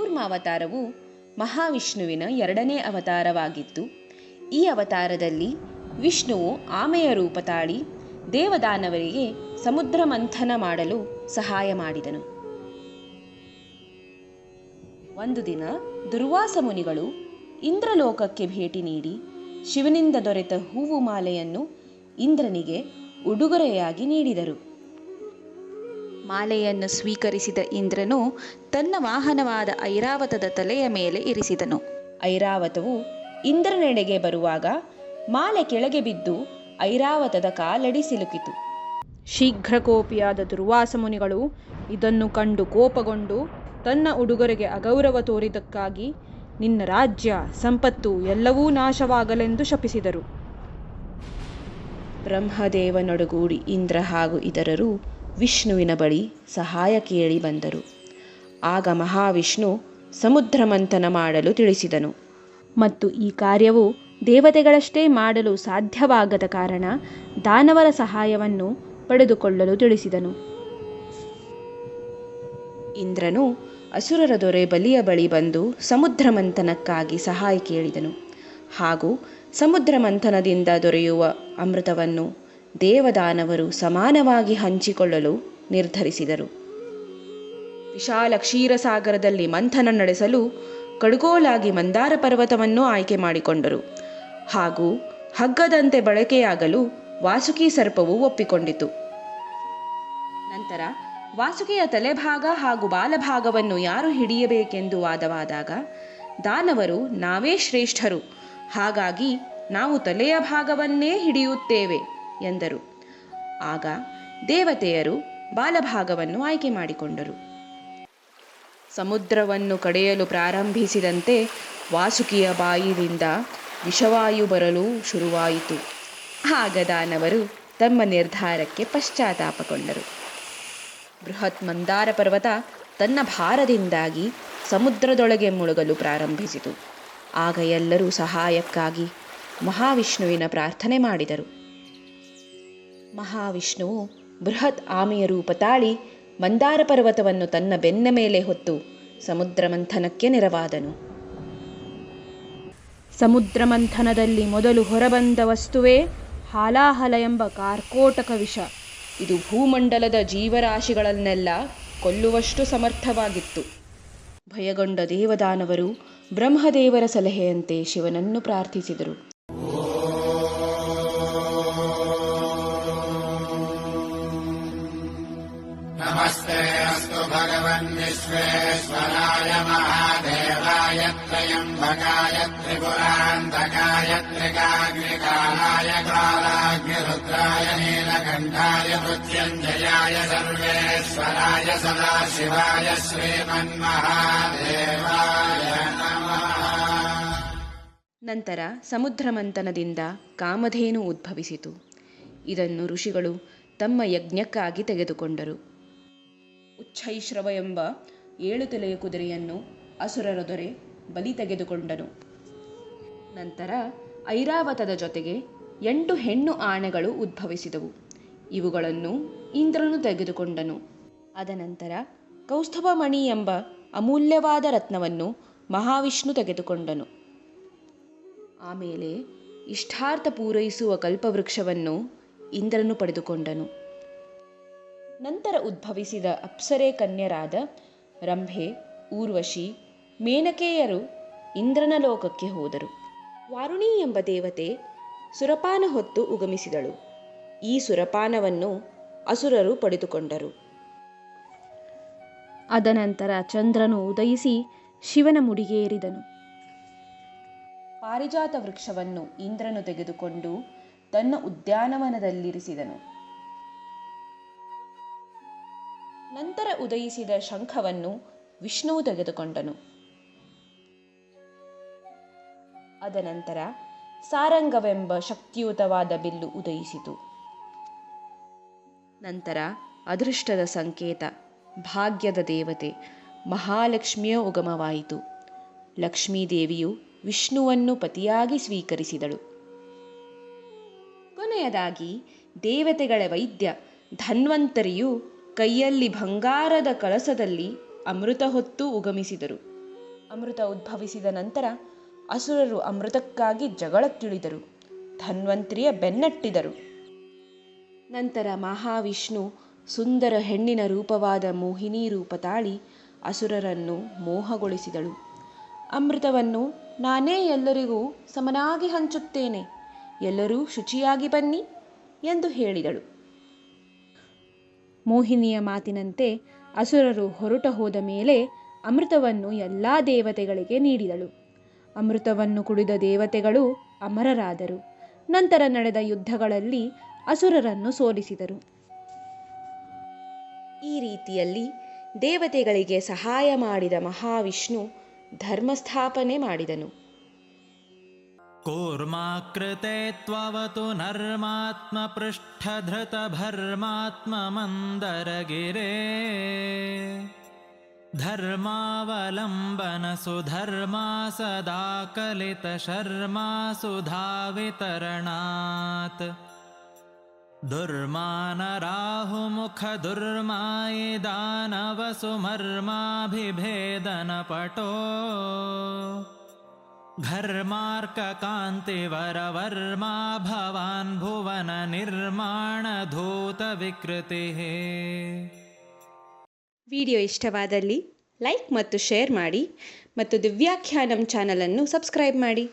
ಕೂರ್ಮ ಅವತಾರವು ಮಹಾವಿಷ್ಣುವಿನ ಎರಡನೇ ಅವತಾರವಾಗಿತ್ತು. ಈ ಅವತಾರದಲ್ಲಿ ವಿಷ್ಣುವು ಆಮೆಯ ರೂಪ ತಾಳಿ ದೇವದಾನವರಿಗೆ ಸಮುದ್ರ ಮಂಥನ ಮಾಡಲು ಸಹಾಯ ಮಾಡಿದನು. ಒಂದು ದಿನ ದುರ್ವಾಸ ಮುನಿಗಳು ಇಂದ್ರಲೋಕಕ್ಕೆ ಭೇಟಿ ನೀಡಿ ಶಿವನಿಂದ ದೊರೆತ ಹೂವು ಮಾಲೆಯನ್ನು ಇಂದ್ರನಿಗೆ ಉಡುಗೊರೆಯಾಗಿ ನೀಡಿದರು. ಮಾಲೆಯನ್ನು ಸ್ವೀಕರಿಸಿದ ಇಂದ್ರನು ತನ್ನ ವಾಹನವಾದ ಐರಾವತದ ತಲೆಯ ಮೇಲೆ ಇರಿಸಿದನು. ಐರಾವತವು ಇಂದ್ರನೆಡೆಗೆ ಬರುವಾಗ ಮಾಲೆ ಕೆಳಗೆ ಬಿದ್ದು ಐರಾವತದ ಕಾಲಡಿ ಸಿಲುಕಿತು. ಶೀಘ್ರಕೋಪಿಯಾದ ದುರ್ವಾಸ ಮುನಿಗಳು ಇದನ್ನು ಕಂಡು ಕೋಪಗೊಂಡು ತನ್ನ ಉಡುಗೊರೆಗೆ ಅಗೌರವ ತೋರಿದ್ದಕ್ಕಾಗಿ ನಿನ್ನ ರಾಜ್ಯ ಸಂಪತ್ತು ಎಲ್ಲವೂ ನಾಶವಾಗಲೆಂದು ಶಪಿಸಿದರು. ಬ್ರಹ್ಮದೇವನೊಡಗೂಡಿ ಇಂದ್ರ ಹಾಗೂ ಇತರರು ವಿಷ್ಣುವಿನ ಬಳಿ ಸಹಾಯ ಕೇಳಿ ಬಂದರು. ಆಗ ಮಹಾವಿಷ್ಣು ಸಮುದ್ರ ಮಂಥನ ಮಾಡಲು ತಿಳಿಸಿದನು ಮತ್ತು ಈ ಕಾರ್ಯವು ದೇವತೆಗಳಷ್ಟೇ ಮಾಡಲು ಸಾಧ್ಯವಾಗದ ಕಾರಣ ದಾನವರ ಸಹಾಯವನ್ನು ಪಡೆದುಕೊಳ್ಳಲು ತಿಳಿಸಿದನು. ಇಂದ್ರನು ಅಸುರರ ದೊರೆ ಬಲಿಯ ಬಳಿ ಬಂದು ಸಮುದ್ರ ಮಂಥನಕ್ಕಾಗಿ ಸಹಾಯ ಕೇಳಿದನು ಹಾಗೂ ಸಮುದ್ರ ಮಂಥನದಿಂದ ದೊರೆಯುವ ಅಮೃತವನ್ನು ದೇವದಾನವರು ಸಮಾನವಾಗಿ ಹಂಚಿಕೊಳ್ಳಲು ನಿರ್ಧರಿಸಿದರು. ವಿಶಾಲ ಕ್ಷೀರಸಾಗರದಲ್ಲಿ ಮಂಥನ ನಡೆಸಲು ಕಡುಗೋಲಾಗಿ ಮಂದಾರ ಪರ್ವತವನ್ನು ಆಯ್ಕೆ ಮಾಡಿಕೊಂಡರು ಹಾಗೂ ಹಗ್ಗದಂತೆ ಬಳಕೆಯಾಗಲು ವಾಸುಕಿ ಸರ್ಪವು ಒಪ್ಪಿಕೊಂಡಿತು. ನಂತರ ವಾಸುಕಿಯ ತಲೆಭಾಗ ಹಾಗೂ ಬಾಲಭಾಗವನ್ನು ಯಾರು ಹಿಡಿಯಬೇಕೆಂದು ವಾದವಾದಾಗ ದಾನವರು ನಾವೇ ಶ್ರೇಷ್ಠರು, ಹಾಗಾಗಿ ನಾವು ತಲೆಯ ಭಾಗವನ್ನೇ ಹಿಡಿಯುತ್ತೇವೆ ಎಂದರು. ಆಗ ದೇವತೆಯರು ಬಾಲಭಾಗವನ್ನು ಆಯ್ಕೆ ಮಾಡಿಕೊಂಡರು. ಸಮುದ್ರವನ್ನು ಕಡೆಯಲು ಪ್ರಾರಂಭಿಸಿದಂತೆ ವಾಸುಕಿಯ ಬಾಯಿಯಿಂದ ವಿಷವಾಯು ಬರಲು ಶುರುವಾಯಿತು. ಆಗ ದಾನವರು ತಮ್ಮ ನಿರ್ಧಾರಕ್ಕೆ ಪಶ್ಚಾತ್ತಾಪಗೊಂಡರು. ಬೃಹತ್ ಮಂದಾರ ಪರ್ವತ ತನ್ನ ಭಾರದಿಂದಾಗಿ ಸಮುದ್ರದೊಳಗೆ ಮುಳುಗಲು ಪ್ರಾರಂಭಿಸಿತು. ಆಗ ಎಲ್ಲರೂ ಸಹಾಯಕ್ಕಾಗಿ ಮಹಾವಿಷ್ಣುವಿನ ಪ್ರಾರ್ಥನೆ ಮಾಡಿದರು. ಮಹಾವಿಷ್ಣುವು ಬೃಹತ್ ಆಮೆಯ ರೂಪ ತಾಳಿ ಮಂದಾರ ಪರ್ವತವನ್ನು ತನ್ನ ಬೆನ್ನ ಮೇಲೆ ಹೊತ್ತು ಸಮುದ್ರ ಮಂಥನಕ್ಕೆ ನೆರವಾದನು. ಸಮುದ್ರ ಮಂಥನದಲ್ಲಿ ಮೊದಲು ಹೊರಬಂದ ವಸ್ತುವೇ ಹಾಲಾಹಲ ಎಂಬ ಕಾರ್ಕೋಟಕ ವಿಷ. ಇದು ಭೂಮಂಡಲದ ಜೀವರಾಶಿಗಳನ್ನೆಲ್ಲ ಕೊಲ್ಲುವಷ್ಟು ಸಮರ್ಥವಾಗಿತ್ತು. ಭಯಗೊಂಡ ದೇವದಾನವರು ಬ್ರಹ್ಮದೇವರ ಸಲಹೆಯಂತೆ ಶಿವನನ್ನು ಪ್ರಾರ್ಥಿಸಿದರು. ನಮಸ್ತೆ ಅಸ್ತು ಭಗವನ್ ವಿಶ್ವೇಶ್ವರಾಯ ಮಹಾದೇವಾಯ ತ್ರಯಂಬಕಾಯ ತ್ರಿಪುರಾಂತಕಾಯ ತ್ರಿಕಾಗ್ನಿಕಾಲಾಯ ಕಾಲಾಗ್ನಿರುದ್ರಾಯ ನೀಲಕಂಠಾಯ ಮೃತ್ಯುಂಜಯಾಯ ಸರ್ವೇಶ್ವರಾಯ ಸದಾಶಿವಾಯ ಶ್ರೀಮನ್ಮಹಾದೇವಾಯ ನಮಃ. ನಂತರ ಸಮುದ್ರ ಮಂಥನದಿಂದ ಕಾಮಧೇನು ಉದ್ಭವಿಸಿತು. ಇದನ್ನು ಋಷಿಗಳು ತಮ್ಮ ಯಜ್ಞಕ್ಕಾಗಿ ತೆಗೆದುಕೊಂಡರು. ಉಚ್ಛೈಶ್ರವ ಎಂಬ 7 ತಲೆಯ ಕುದುರೆಯನ್ನು ಅಸುರರ ದೊರೆ ಬಲಿ ತೆಗೆದುಕೊಂಡನು. ನಂತರ ಐರಾವತದ ಜೊತೆಗೆ 8 ಹೆಣ್ಣು ಆನೆಗಳು ಉದ್ಭವಿಸಿದವು. ಇವುಗಳನ್ನು ಇಂದ್ರನು ತೆಗೆದುಕೊಂಡನು. ಅದನಂತರ ಕೌಸ್ತುಭಮಣಿ ಎಂಬ ಅಮೂಲ್ಯವಾದ ರತ್ನವನ್ನು ಮಹಾವಿಷ್ಣು ತೆಗೆದುಕೊಂಡನು. ಆಮೇಲೆ ಇಷ್ಟಾರ್ಥ ಪೂರೈಸುವ ಕಲ್ಪವೃಕ್ಷವನ್ನು ಇಂದ್ರನು ಪಡೆದುಕೊಂಡನು. ನಂತರ ಉದ್ಭವಿಸಿದ ಅಪ್ಸರೆ ಕನ್ಯರಾದ ರಂಭೆ, ಊರ್ವಶಿ, ಮೇನಕೆಯರು ಇಂದ್ರನ ಲೋಕಕ್ಕೆ ಹೋದರು. ವಾರುಣಿ ಎಂಬ ದೇವತೆ ಸುರಪಾನ ಹೊತ್ತು ಉಗಮಿಸಿದಳು. ಈ ಸುರಪಾನವನ್ನು ಅಸುರರು ಪಡೆದುಕೊಂಡರು. ಅದನಂತರ ಚಂದ್ರನು ಉದಯಿಸಿ ಶಿವನ ಮುಡಿಗೇರಿದನು. ಪಾರಿಜಾತ ವೃಕ್ಷವನ್ನು ಇಂದ್ರನು ತೆಗೆದುಕೊಂಡು ತನ್ನ ಉದ್ಯಾನವನದಲ್ಲಿರಿಸಿದನು. ನಂತರ ಉದಯಿಸಿದ ಶಂಖವನ್ನು ವಿಷ್ಣುವು ತೆಗೆದುಕೊಂಡನು. ಅದನಂತರ ಸಾರಂಗವೆಂಬ ಶಕ್ತಿಯುತವಾದ ಬಿಲ್ಲು ಉದಯಿಸಿತು. ನಂತರ ಅದೃಷ್ಟದ ಸಂಕೇತ, ಭಾಗ್ಯದ ದೇವತೆ ಮಹಾಲಕ್ಷ್ಮಿಯ ಉಗಮವಾಯಿತು. ಲಕ್ಷ್ಮೀದೇವಿಯು ವಿಷ್ಣುವನ್ನು ಪತಿಯಾಗಿ ಸ್ವೀಕರಿಸಿದಳು. ಕೊನೆಯದಾಗಿ ದೇವತೆಗಳ ವೈದ್ಯ ಧನ್ವಂತರಿಯು ಕೈಯಲ್ಲಿ ಬಂಗಾರದ ಕಳಸದಲ್ಲಿ ಅಮೃತ ಹೊತ್ತು ಉಗಮಿಸಿದರು. ಅಮೃತ ಉದ್ಭವಿಸಿದ ನಂತರ ಅಸುರರು ಅಮೃತಕ್ಕಾಗಿ ಜಗಳಕ್ಕಿಳಿದರು. ಧನ್ವಂತರಿಯ ಬೆನ್ನಟ್ಟಿದರು. ನಂತರ ಮಹಾವಿಷ್ಣು ಸುಂದರ ಹೆಣ್ಣಿನ ರೂಪವಾದ ಮೋಹಿನಿ ರೂಪ ತಾಳಿ ಅಸುರರನ್ನು ಮೋಹಗೊಳಿಸಿದಳು. ಅಮೃತವನ್ನು ನಾನೇ ಎಲ್ಲರಿಗೂ ಸಮನಾಗಿ ಹಂಚುತ್ತೇನೆ, ಎಲ್ಲರೂ ಶುಚಿಯಾಗಿ ಬನ್ನಿ ಎಂದು ಹೇಳಿದಳು. ಮೋಹಿನಿಯ ಮಾತಿನಂತೆ ಅಸುರರು ಹೊರಟ ಹೋದ ಮೇಲೆ ಅಮೃತವನ್ನು ಎಲ್ಲ ದೇವತೆಗಳಿಗೆ ನೀಡಿದಳು. ಅಮೃತವನ್ನು ಕುಡಿದ ದೇವತೆಗಳು ಅಮರರಾದರು. ನಂತರ ನಡೆದ ಯುದ್ಧಗಳಲ್ಲಿ ಅಸುರರನ್ನು ಸೋಲಿಸಿದರು. ಈ ರೀತಿಯಲ್ಲಿ ದೇವತೆಗಳಿಗೆ ಸಹಾಯ ಮಾಡಿದ ಮಹಾವಿಷ್ಣು ಧರ್ಮಸ್ಥಾಪನೆ ಮಾಡಿದನು. ಕೂರ್ಮಾಕೃತೆ ತ್ವವತು ನರ್ಮಾತ್ಮ ಪೃಷ್ಠಧೃತಭರ್ಮಾತ್ಮ ಮಂದರಗಿರೇ ಧರ್ಮಾವಲಂಬನ ಸುಧರ್ಮಾ ಸದಾ ಕಲಿತ ಶರ್ಮಾ ಸುಧಾ ವಿತರಣಾತ್ ದುರ್ಮಾನರಾಹುಮುಖ ದುರ್ಮಾಯಿ ದಾನವ ಸುಮರ್ಮಾಭಿಭೇದನ ಪಟೋ ಘರ್ಮಾರ್ಕ ಕಾಂತಿವರವರ್ಮಾ ಭವಾನ್ ಭುವನ ನಿರ್ಮಾಣ ಧೂತ ವಿಕೃತಿ. ವಿಡಿಯೋ ಇಷ್ಟವಾದಲ್ಲಿ ಲೈಕ್ ಮತ್ತು ಶೇರ್ ಮಾಡಿ ಮತ್ತು ದಿವ್ಯಾಖ್ಯಾನಂ ಚಾನಲನ್ನು ಸಬ್ಸ್ಕ್ರೈಬ್ ಮಾಡಿ.